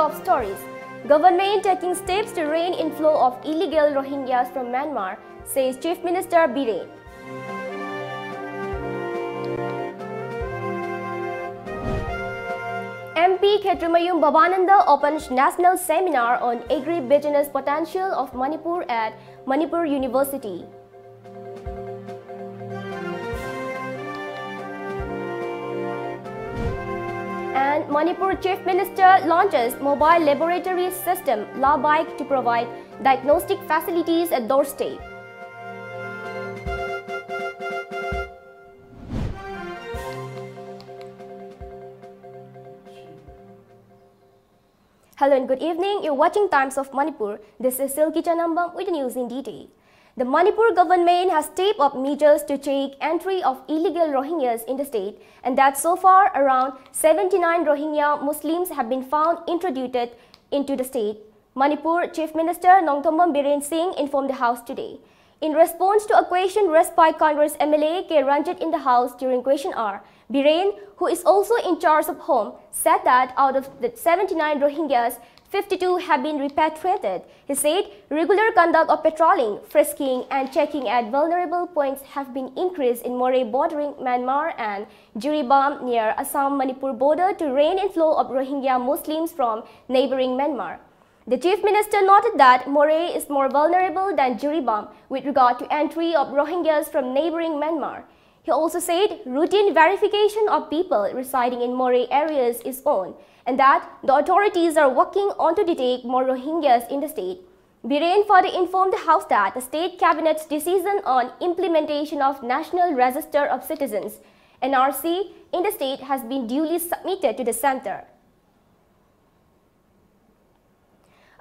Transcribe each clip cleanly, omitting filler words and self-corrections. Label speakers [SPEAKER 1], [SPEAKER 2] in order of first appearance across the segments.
[SPEAKER 1] top stories. Government taking steps to rein in flow of illegal Rohingyas from Myanmar, says Chief Minister Biren. MP Khetrimayum Bhavananda opens national seminar on agri-business potential of Manipur at Manipur University. And Manipur Chief Minister launches mobile laboratory system LabBike to provide diagnostic facilities at doorstep. Hello and good evening. You're watching Times of Manipur. This is SILKY Chanambam with the news in detail. The Manipur government has stepped up measures to check entry of illegal Rohingyas in the state, and that so far around 79 Rohingya Muslims have been found introduced into the state. Manipur Chief Minister Nongthombam Biren Singh informed the House today. In response to a question raised by Congress MLA K. Ranjit in the House during question hour, Biren, who is also in charge of Home, said that out of the 79 Rohingyas, 52 have been repatriated. He said regular conduct of patrolling, frisking and checking at vulnerable points have been increased in Moreh bordering Myanmar and Jiribam near Assam-Manipur border to rein in flow of Rohingya Muslims from neighboring Myanmar. The Chief Minister noted that Moreh is more vulnerable than Jiribam with regard to entry of Rohingyas from neighboring Myanmar. He also said routine verification of people residing in Moreh areas is on, and that the authorities are working on to detect more Rohingyas in the state. Biren further informed the House that the State Cabinet's decision on implementation of National Register of Citizens (NRC) in the state has been duly submitted to the Centre.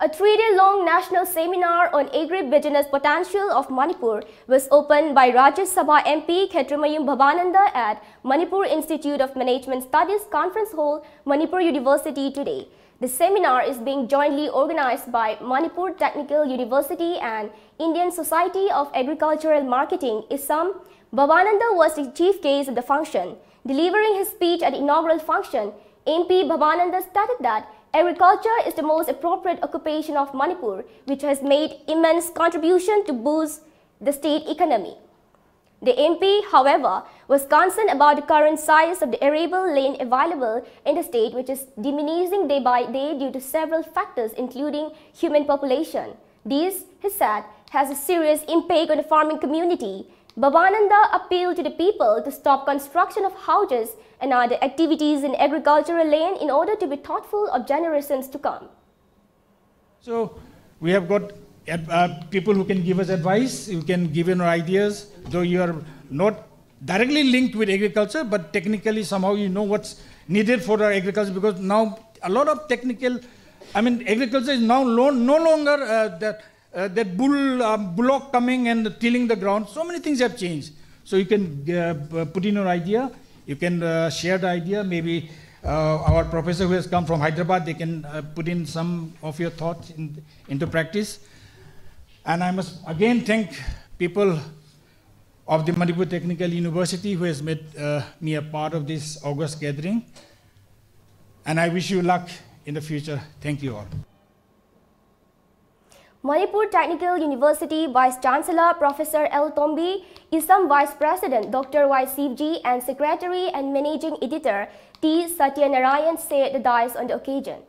[SPEAKER 1] A 3-day-long national seminar on agri-business potential of Manipur was opened by Rajya Sabha MP Khetrimayum Bhavananda at Manipur Institute of Management Studies Conference Hall, Manipur University today. The seminar is being jointly organized by Manipur Technical University and Indian Society of Agricultural Marketing, ISAM. Bhavananda was the chief guest of the function. Delivering his speech at the inaugural function, MP Bhavananda stated that agriculture is the most appropriate occupation of Manipur, which has made immense contribution to boost the state economy. The MP, however, was concerned about the current size of the arable land available in the state, which is diminishing day by day due to several factors, including human population. This, he said, has a serious impact on the farming community. Bhavananda appealed to the people to stop construction of houses and other activities in agricultural land in order to be thoughtful of generations to come.
[SPEAKER 2] So we have got people who can give us advice, who can give in our ideas, though you are not directly linked with agriculture, but technically somehow you know what's needed for our agriculture, because now a lot of technical, agriculture is now no longer that bullock coming and tilling the ground. So many things have changed. So you can put in your idea, you can share the idea. Maybe our professor who has come from Hyderabad, they can put in some of your thoughts into practice. And I must again thank people of the Manipur Technical University who has made me a part of this August gathering. And I wish you luck in the future. Thank you all.
[SPEAKER 1] Manipur Technical University Vice Chancellor Professor L. Tombi, ISAM Vice President Dr. Y. Sivji and Secretary and Managing Editor T. Satyanarayan said the dais on the occasion.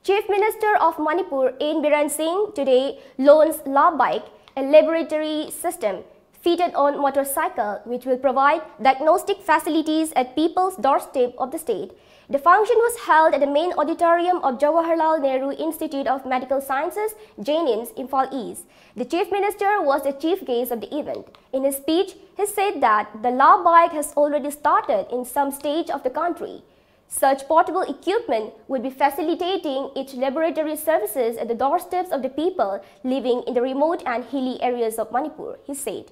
[SPEAKER 1] Chief Minister of Manipur N. Biren Singh today launched LabBike, a laboratory system fitted on motorcycle which will provide diagnostic facilities at people's doorstep of the state. The function was held at the main auditorium of Jawaharlal Nehru Institute of Medical Sciences, JNIMS, Imphal East. The Chief Minister was the chief guest of the event. In his speech, he said that the LabBike has already started in some stage of the country. Such portable equipment would be facilitating its laboratory services at the doorsteps of the people living in the remote and hilly areas of Manipur, he said.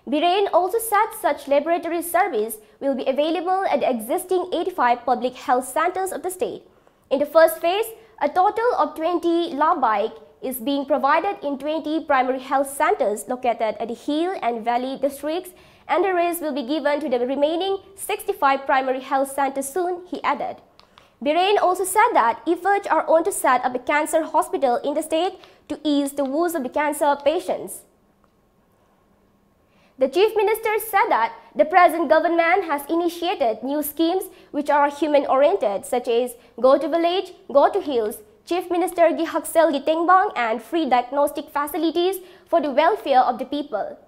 [SPEAKER 1] Biren also said such laboratory service will be available at the existing 85 public health centers of the state. In the first phase, a total of 20 LabBike is being provided in 20 primary health centers located at the hill and valley districts and the rest will be given to the remaining 65 primary health centers soon, he added. Biren also said that efforts are on to set up a cancer hospital in the state to ease the woes of the cancer patients. The Chief Minister said that the present government has initiated new schemes which are human-oriented, such as Go to Village, Go to Hills, Chief Minister Gi Haksel Gi Tengbang, and free diagnostic facilities for the welfare of the people.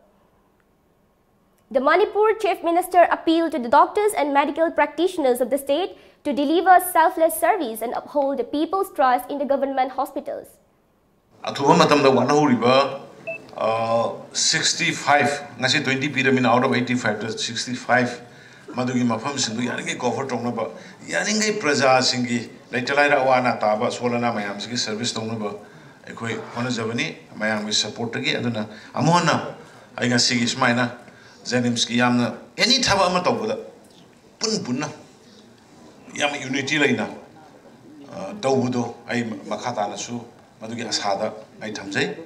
[SPEAKER 1] The Manipur Chief Minister appealed to the doctors and medical practitioners of the state to deliver selfless service and uphold the people's trust in the government hospitals.
[SPEAKER 3] 65 ngasi 20 pyramid out of 85 to 65 madugi mafam sindu yaringe cover tongnaba yaringe praja singi laitalaira wana taba solana mayam singi service tongnaba ekoi hona jabani mayam gi support gi aduna amona ai ngasi gi smaina jenims ki yamna any thaba ama tawbuda punna yam unity laina tawbudo ai makhata na su madugi asada ai thamjai.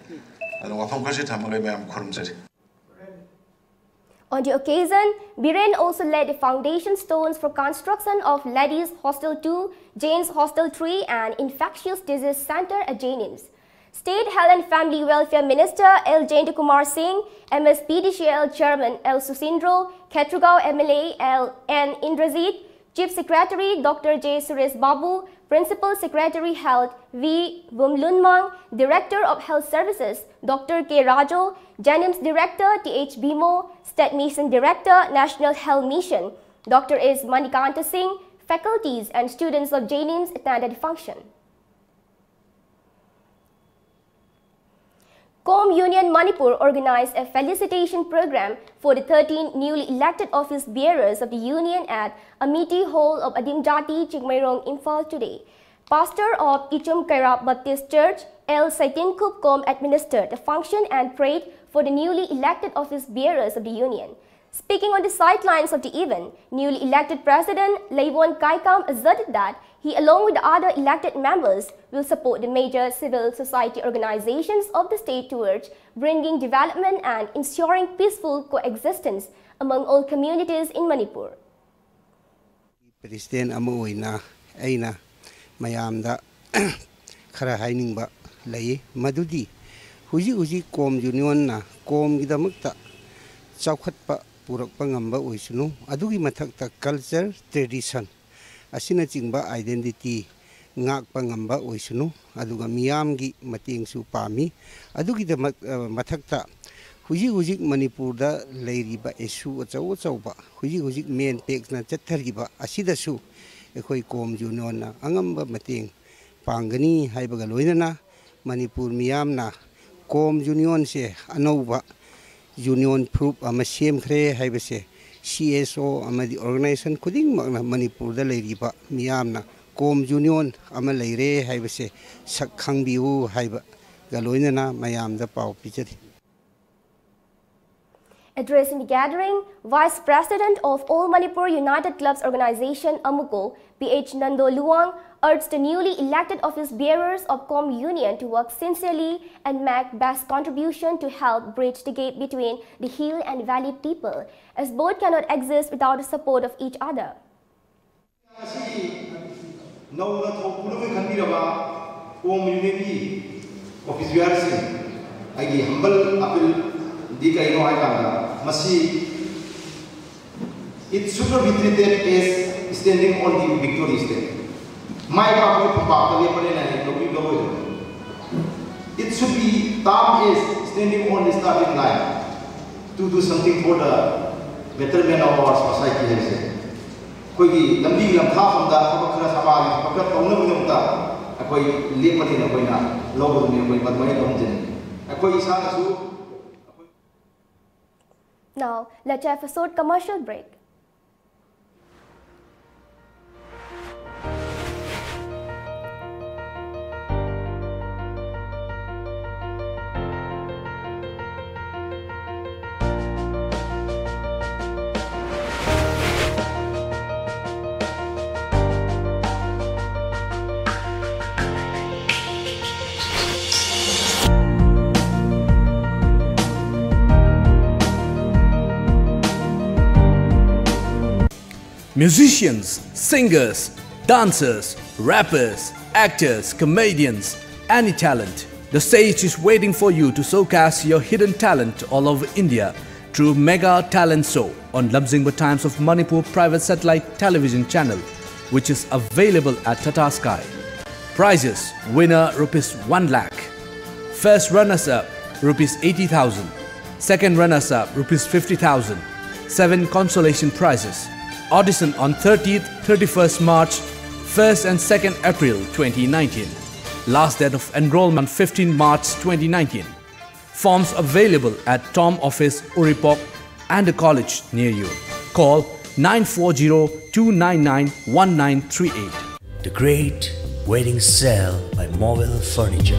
[SPEAKER 1] On the occasion, Biren also laid the foundation stones for construction of Ladies Hostel 2, Jains Hostel 3 and Infectious Disease Center at Janims. State Health and Family Welfare Minister L. Jayantakumar Singh, MSPDCL Chairman L. Susindro, Khetrugao MLA L. N. Indrajit, Chief Secretary Dr. J. Suresh Babu, Principal Secretary Health V. Bumlunmang, Director of Health Services Dr. K. Rajo, Janims Director T.H. Bimo, State Mission Director National Health Mission Dr. S. Manikanta Singh, faculties and students of Janims attended the function. Com Union Manipur organized a felicitation program for the 13 newly elected office bearers of the union at Amity Hall of Adimjati, Chikmairong, Imphal today. Pastor of Ichum Kairap Baptist Church, L. Saitin Kupkom, administered the function and prayed for the newly elected office bearers of the union. Speaking on the sidelines of the event, newly elected President Leivon Kaikam asserted that he, along with the other elected members, will support the major civil society organizations of the state towards bringing development and ensuring peaceful coexistence among all communities in Manipur.
[SPEAKER 4] President Amoina Aina Mayamda Khara Hainingba Lay Madudi Huji Com Union na Com Gidamukta Chaukhatpa Purakpa ngamba oisunu adugi mathakta culture tradition asina chingba identity ngakpa ngamba oisunu aduga miyamgi matingsu pami adugi da mathakta huji manipurda leiriba issue achauba huji main text na chathariba asidasu ekoi Com union na angamba mating pangani haibaga loinana manipur miyamna Com union se anauba union proof ama same khre haibase CSO ama the organization kuding magna Manipur da leiriba miyamna Com union ama leire haibase sakhang biu haiba galoinana mayam da pau pichari.
[SPEAKER 1] Addressing the gathering, Vice President of All Manipur United Clubs Organization Amuko, P.H. Nando Luang, urged the newly elected office bearers of Com Union to work sincerely and make best contribution to help bridge the gap between the hill and valley people, as both cannot exist without the support of each other.
[SPEAKER 5] It should not be treated as standing on the victory stage. It should be termed as standing on the starting line to do something for the betterment of our society.
[SPEAKER 1] Now, let's have a short commercial break.
[SPEAKER 6] Musicians, singers, dancers, rappers, actors, comedians, any talent. The stage is waiting for you to showcase your hidden talent all over India through Mega Talent Show on Lamjingba Times of Manipur private satellite television channel, which is available at Tata Sky. Prizes: winner ₹1 lakh, first runners-up ₹80,000, second runners-up ₹50,000, 7 consolation prizes. Audition on 30th, 31st March, 1st and 2nd April 2019. Last date of enrollment 15 March 2019. Forms available at Tom Office, Uripok and a college near you. Call 940-299-1938.
[SPEAKER 7] The Great Wedding Sale by Mobile Furniture.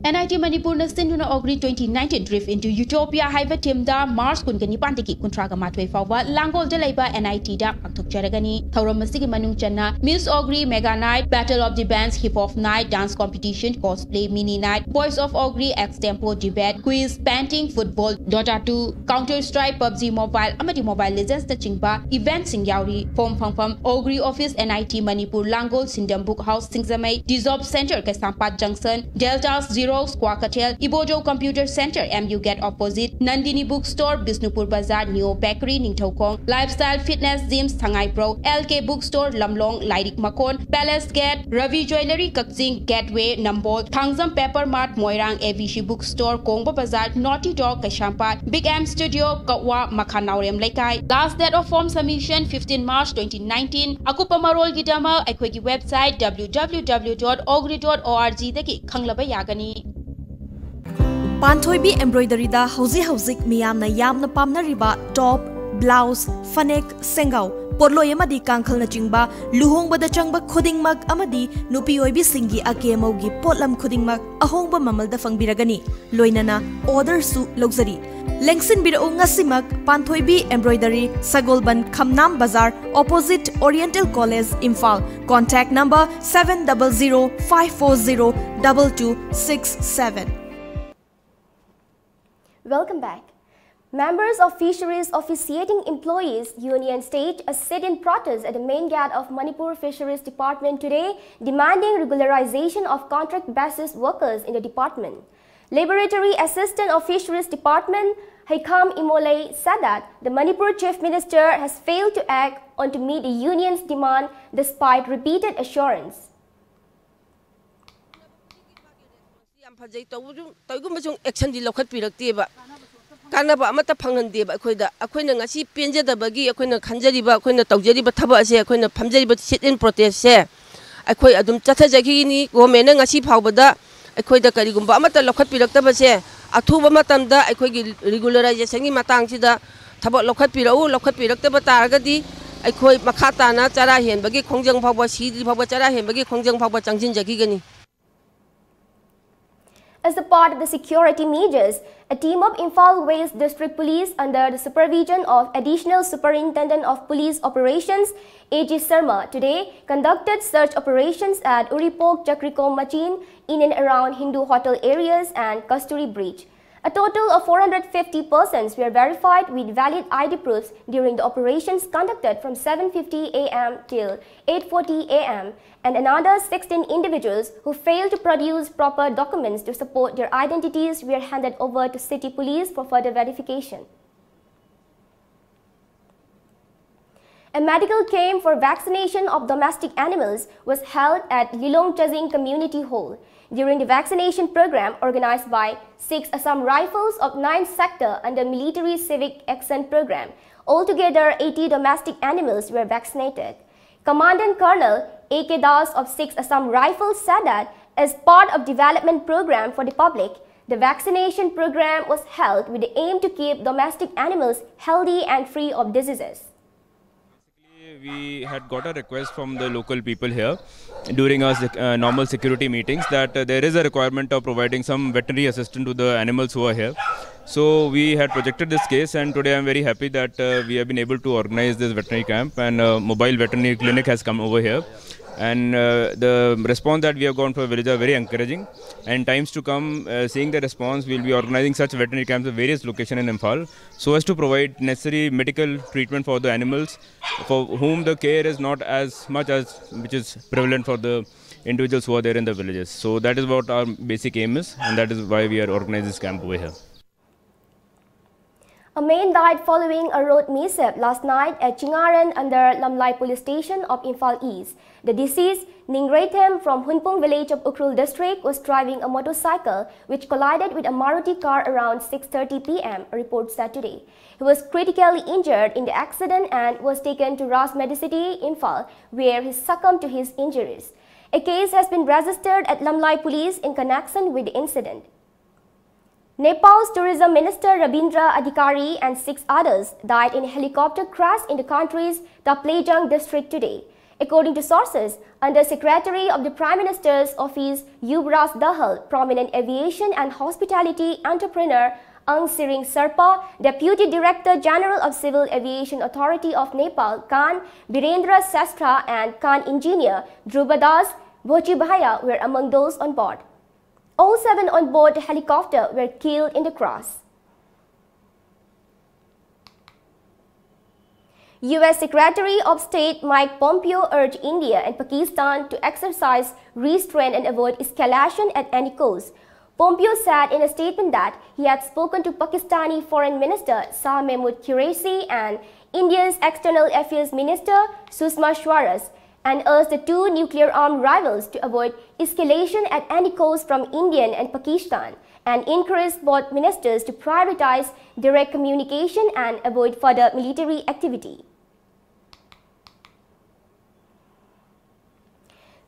[SPEAKER 8] NIT Manipur na Sinduna Ogri 2019 Drift into Utopia Haiva Timda Mars Kunkani Pantiki Kuntraga Matway Fawa Langol Delaiba NIT da Paktok Jaragani Tauramasi Manung Channa Miss Ogri Mega Night Battle of the Bands Hip Hop Night Dance Competition Cosplay Mini Night Voice of Ogri Extempo Debate Quiz Panting Football Dota 2 Counter Strike PUBG Mobile Amadi Mobile Legends the Chingba Event Sing Yauri Pom Ogri Office NIT Manipur Langol Sindam Book House Singzamai Dissolve Center Kasampat Junction Deltas 0 Squawkatel, Ibojo Computer Center, MU Get Opposite, Nandini Bookstore, Bisnupur Bazaar, Neo Bakery, Ningthokong, Lifestyle Fitness Gyms, Thangai Pro, LK Bookstore, Lamlong, Lairik Makon, Palace Gate, Ravi Jewelry, Kakjing, Gateway, Nambol, Thangzam Pepper Mart, Moirang, Avishi Bookstore, Kongbo Bazaar, Naughty Dog, Kashampat, Big M Studio, Katwa, Makhanaurem Laikai. Last date of form submission, 15 March 2019. Akupa Marol Gidama, Equity website, www.ogri.org, Deki, Kanglaba Yagani.
[SPEAKER 9] Panthoibi embroidery da hauzik miyamna yamna pamna riba top, blouse, fanek, sengau, porloi amadi kangkhal na chingba, luhongba da changba khudingmak amadi nupi oibi singi akemogi potlam khudingmak ahongba mamal da fangbiragani, loinana order su luxury. Lengsin biro ngasimak Panthoibi embroidery Sagolban Khamnam Bazar opposite Oriental College Imphal. Contact number 700-540-2267.
[SPEAKER 1] Welcome back. Members of Fisheries Officiating Employees Union staged a sit-in protest at the main gate of Manipur Fisheries Department today, demanding regularization of contract basis workers in the department. Laboratory Assistant of Fisheries Department Haikam Imole said that the Manipur Chief Minister has failed to act on to meet the union's demand despite repeated assurance.
[SPEAKER 10] Kanaba amata phanghande akoida akoina ngasi penjadabagi akoina khanjariba akoina tawjariba thaba ase akoina phamjariba sit in protest se akoi adum chathajagi ni government ngasi phawbada akoida karigumba amata lokhatpiraktaba se athuba matamda akoigi regularization gi matang sida thaba lokhatpiraktaba taragadi akoi makha na chara henbagi khongjang phawba sidri phawba chara henbagi khongjang phawba changjinjagi gani.
[SPEAKER 1] As a part of the security measures, a team of Imphal West District Police under the supervision of Additional Superintendent of Police Operations A.G. Sharma today conducted search operations at Uripok, Chakriko, Machin in and around Hindu hotel areas and Kasturi Bridge. A total of 450 persons were verified with valid ID proofs during the operations conducted from 7:50 a.m. till 8:40 a.m. and another 16 individuals who failed to produce proper documents to support their identities were handed over to city police for further verification. A medical camp for vaccination of domestic animals was held at Lilong Chazing Community Hall. During the vaccination program organized by 6 Assam Rifles of 9th Sector under Military Civic Action Program, altogether 80 domestic animals were vaccinated. Commandant Colonel A.K. Das of 6 Assam Rifles said that as part of development program for the public, the vaccination program was held with the aim to keep domestic animals healthy and free of diseases.
[SPEAKER 11] We had got a request from the local people here during our normal security meetings that there is a requirement of providing some veterinary assistance to the animals who are here. So we had projected this case, and today I'm very happy that we have been able to organize this veterinary camp, and mobile veterinary clinic has come over here. And the response that we have gotten from the village are very encouraging. And times to come, seeing the response, we'll be organizing such veterinary camps at various locations in Imphal, so as to provide necessary medical treatment for the animals, for whom the care is not as much as which is prevalent for the individuals who are there in the villages. So that is what our basic aim is, and that is why we are organizing this camp over here.
[SPEAKER 1] A man died following a road mishap last night at Chingaran under Lamlai police station of Imphal East. The deceased, Ningreithem from Hunpung village of Ukhrul district, was driving a motorcycle which collided with a Maruti car around 6:30 p.m., a report said today. He was critically injured in the accident and was taken to Ras Medicity, Imphal, where he succumbed to his injuries. A case has been registered at Lamlai police in connection with the incident. Nepal's tourism minister Rabindra Adhikari and 6 others died in a helicopter crash in the country's Taplejung district today. According to sources, Under Secretary of the Prime Minister's Office Yuvraj Dahal, prominent aviation and hospitality entrepreneur Ang Siring Serpa, Deputy Director General of Civil Aviation Authority of Nepal Khan Birendra Sastra, and Khan engineer Dhrubadas Bhojibhaya were among those on board. All 7 on board the helicopter were killed in the crash. U.S. Secretary of State Mike Pompeo urged India and Pakistan to exercise restraint and avoid escalation at any cost. Pompeo said in a statement that he had spoken to Pakistani Foreign Minister Shah Mahmood Qureshi and India's External Affairs Minister Sushma Swaraj, and urged the 2 nuclear-armed rivals to avoid escalation at any cost from India and Pakistan, and encouraged both ministers to prioritize direct communication and avoid further military activity.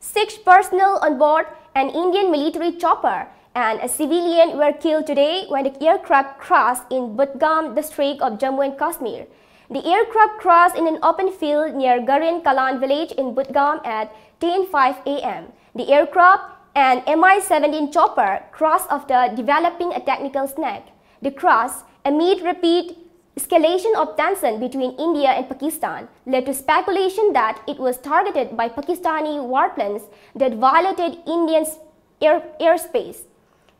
[SPEAKER 1] 6 personnel on board an Indian military chopper and a civilian were killed today when the aircraft crashed in Budgam district of Jammu and Kashmir. The aircraft crashed in an open field near Garin Kalan village in Budgam at 10:05 a.m. The aircraft, an Mi-17 chopper, crashed after developing a technical snag. The crash, amid repeat escalation of tension between India and Pakistan, led to speculation that it was targeted by Pakistani warplanes that violated Indian airspace.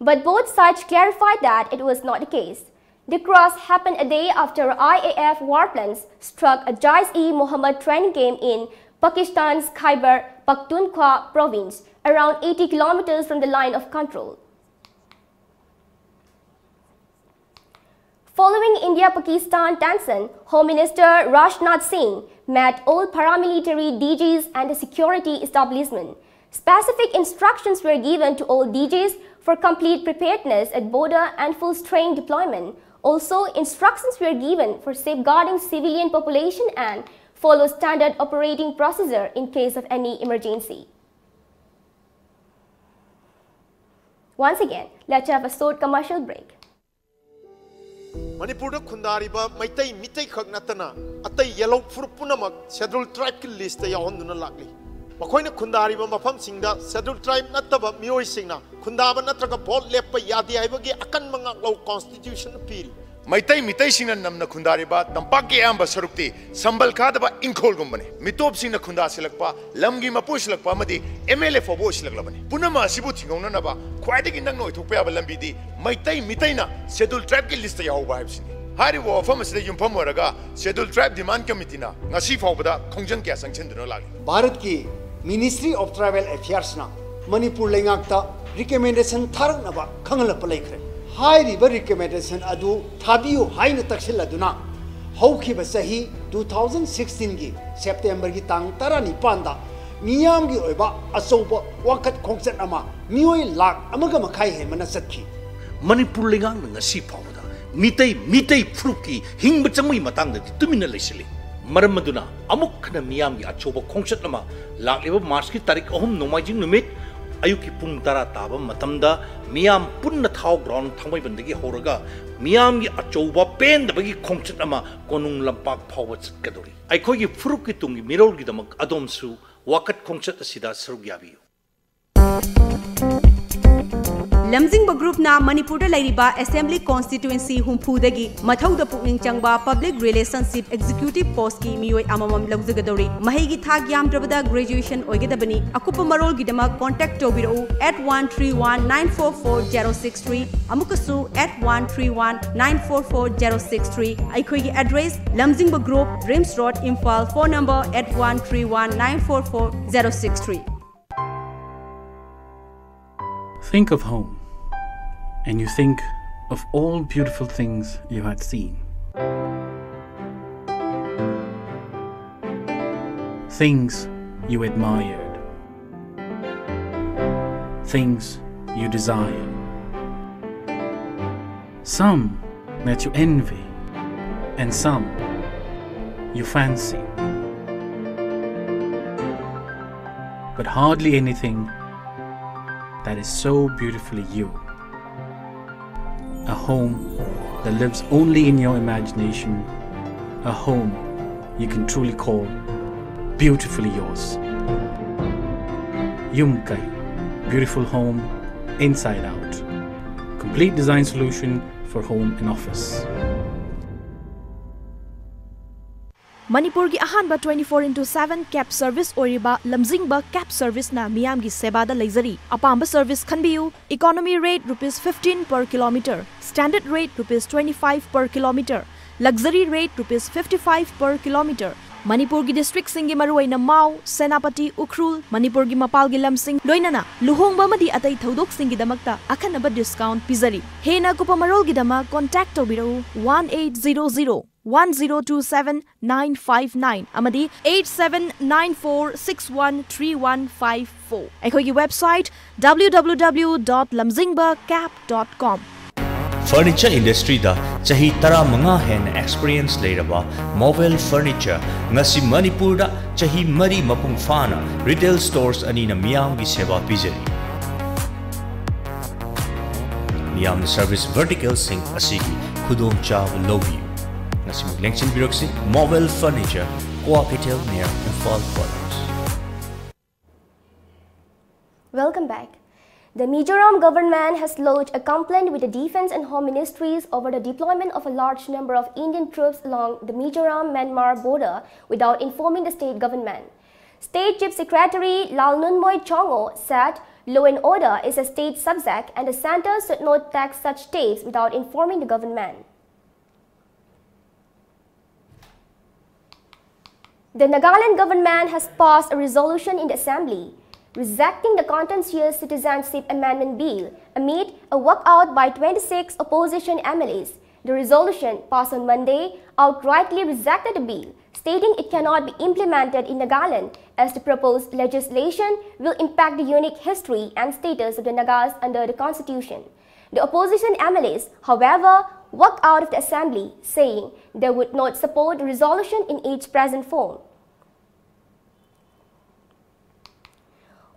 [SPEAKER 1] But both sides clarified that it was not the case. The crash happened a day after IAF warplanes struck a Jaish-e-Mohammed training camp in Pakistan's Khyber Pakhtunkhwa province, around 80 kilometers from the line of control. Following India-Pakistan tension, Home Minister Rajnath Singh met all paramilitary DGs and the security establishment. Specific instructions were given to all DGs for complete preparedness at border and full-strength deployment. Also, instructions were given for safeguarding civilian population and follow standard operating procedure in case of any emergency. Once again, let's have a short commercial break.
[SPEAKER 12] Manipur Kundariba, Maitai Mitai Kagnatana, Atai Yellow Furupunamak, Scheduled Tribe list they are on the Lagli. Makoina Kundariba Mapam Singa, Scheduled Tribe Nataba, Mio Singna, Kundaba Natraka Port Lepa Yadi Ibagi, Akan Law Constitution Appeal.
[SPEAKER 13] Maitai Mitai Singna Namna Kundariba, Tampaki Amba Sarukti, Sambal Kadaba Inkol Gumbani, Mitop Sina Kunda Silakpa, Lamgi Mapush Lakpamadi, MLA for Bush Laglabani, Punama Sibutingonaba, quite in the note to Payaballambidi, Maitai Mitaina, Scheduled Tribe list they are wives. Hari wo famous the Yumpamuraga, Scheduled Tribe Demand Committee na, Nasi Fobada, Kongjang Gas and Chendanolag.
[SPEAKER 14] Bharat ki Ministry of Travel Affairs na, Manipur Langakta, recommendation Taranaba, Kangala Palekre. High river recommendation adu Tabiu High Taxil Aduna. Hoki Basahi 2016 gi September gi Tang Tarani Panda. Miyam gi Oba Asoba Wakat Kongset Ama Mioi Lak Amagamakai Manasaki.
[SPEAKER 7] Manipur Lingang Nasi Powder. Mitay Fruki Hing Bachamui Matanga Tumina Lesili. Maramaduna Amukana Miyam gi Achoba Kongset Ama Lak Liver Marski Tarik Ohum Nomajing Numit. Ayuki pung tara taba matamda miyam punna thau ground thamai bandagi horaga miyam gi achouba pen dabagi khongchat ama konung lampak phawa chakadori aikhoi gi furuk ki tungi mirol gi damak adomsu wakat khongchat asida sarugyabiyu
[SPEAKER 15] lamjingba group na Manipur da lairiba assembly constituency humphudagi mathauda pukning changba public relationship executive post ki miyoi amamam lawjagadori mahigi thak yamdrabada graduation oigedabani akupa marol gidama contact tobiro at 131944063 amukasu at 131944063 aikhoigi address lamjingba group Rims Road Imphal phone number at 131944063.
[SPEAKER 16] Think of home, and you think of all beautiful things you had seen. Things you admired. Things you desire. Some that you envy, and some you fancy. But hardly anything that is so beautifully you. A home that lives only in your imagination. A home you can truly call beautifully yours. Yumkai, beautiful home inside out. Complete design solution for home and office.
[SPEAKER 9] Manipur gi ahanba 24/7 cab service oriba lamjingba cab service na miyam gi seba da leizari apamba service khanbiu economy rate ₹15 per kilometer, standard rate ₹25 per kilometer, luxury rate ₹55 per kilometer. Manipur gi district singi maruaina Mau, Senapati, Ukhrul, Manipur gi mapal gi lamsing loinana luhongba madi atai thodok singi damakta akhanaba discount pizari. Hena kupa marol gi dama contact tobiro 1800 1027 959 amadi 8794613154. Aikhogi website www.lamjingbacap.com.
[SPEAKER 17] Furniture industry da chahi tara manga hen experience leiraba Mobile Furniture ngasi Manipur da chahi mari mapung fana retail stores ani na miyam gi seba pijari. Miyam service vertical sing asigi khudong cha lobby. Ngasi maglengchin biroksi Mobile Furniture Coapitel near Imphal Quarters.
[SPEAKER 1] Welcome back. The Mizoram government has lodged a complaint with the Defense and Home Ministries over the deployment of a large number of Indian troops along the Mizoram-Myanmar border without informing the state government. State Chief Secretary Lalnunmoy Chongo said law and order is a state subject and the centre should not take such steps without informing the government. The Nagaland government has passed a resolution in the Assembly rejecting the contentious Citizenship Amendment Bill amid a walkout by 26 opposition MLAs. The resolution, passed on Monday, outrightly rejected the bill, stating it cannot be implemented in Nagaland as the proposed legislation will impact the unique history and status of the Nagas under the Constitution. The opposition MLAs, however, walked out of the Assembly, saying they would not support the resolution in its present form.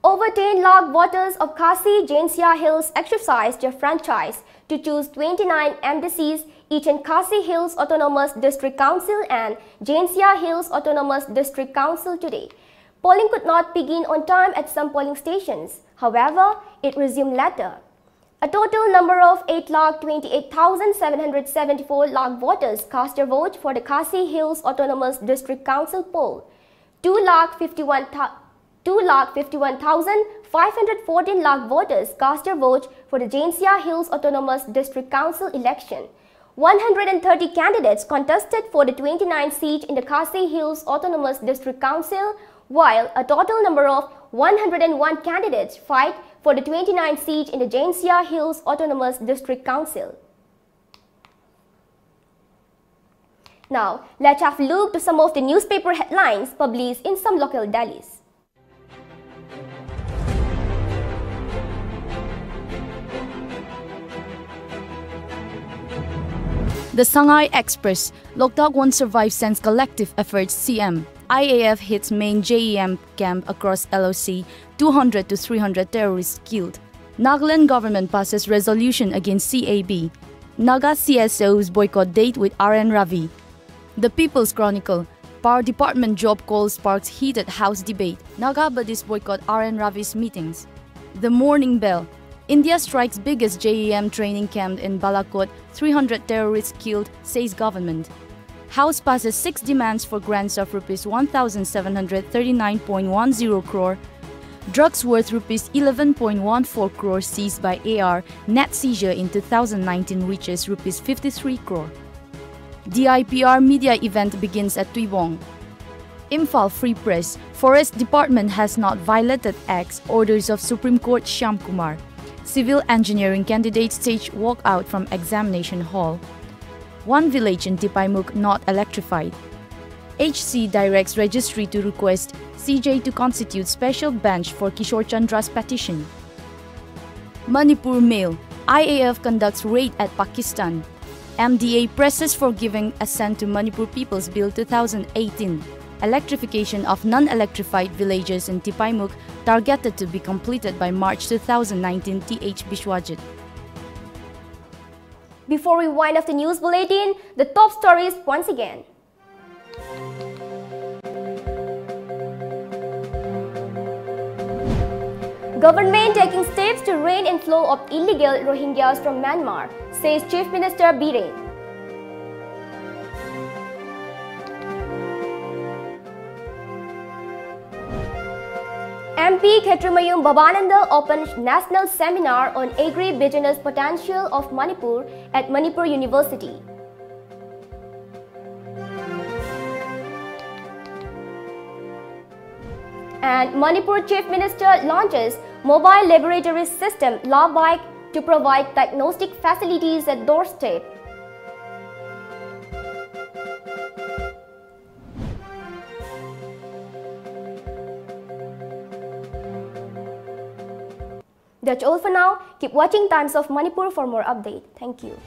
[SPEAKER 1] Over 10 lakh voters of Khasi Jaintia Hills exercised their franchise to choose 29 MDCs each in Khasi Hills Autonomous District Council and Jaintia Hills Autonomous District Council today. Polling could not begin on time at some polling stations. However, it resumed later. A total number of 8,28,774 lakh voters cast their vote for the Khasi Hills Autonomous District Council poll. 2,51,514 lakh voters cast their vote for the Jaintia Hills Autonomous District Council election. 130 candidates contested for the 29th seat in the Khasi Hills Autonomous District Council, while a total number of 101 candidates fight for the 29th seat in the Jaintia Hills Autonomous District Council. Now, let's have a look to some of the newspaper headlines published in some local dailies.
[SPEAKER 18] The Shanghai Express, Loktak won't survive since collective efforts CM. IAF hits main JEM camp across LOC, 200 to 300 terrorists killed. Nagaland government passes resolution against CAB. Naga CSOs boycott date with RN Ravi. The People's Chronicle, Power Department job call sparks heated House debate. Naga Buddhists boycott RN Ravi's meetings. The Morning Bell, India strikes biggest JEM training camp in Balakot, 300 terrorists killed, says government. House passes 6 demands for grants of Rs 1,739.10 crore. Drugs worth Rs 11.14 crore seized by AR. Net seizure in 2019 reaches Rs 53 crore. DIPR media event begins at Tuibong. Imphal Free Press. Forest Department has not violated acts, orders of Supreme Court Shyam Kumar. Civil engineering candidates stage walkout from examination hall. One village in Tipaimuk not electrified. HC directs registry to request CJ to constitute special bench for Kishore Chandra's petition. Manipur Mail. IAF conducts raid at Pakistan. MDA presses for giving assent to Manipur People's Bill 2018. Electrification of non-electrified villages in Tipaimuk targeted to be completed by March 2019, TH Bishwajit.
[SPEAKER 1] Before we wind up the news bulletin, the top stories once again. Government taking steps to rein in flow of illegal Rohingyas from Myanmar, says Chief Minister Biren. MP Khetrimayum Babananda opens national seminar on agri-business potential of Manipur at Manipur University. And Manipur Chief Minister launches mobile laboratory system LabBike to provide diagnostic facilities at doorstep. That's all for now. Keep watching Times of Manipur for more updates. Thank you.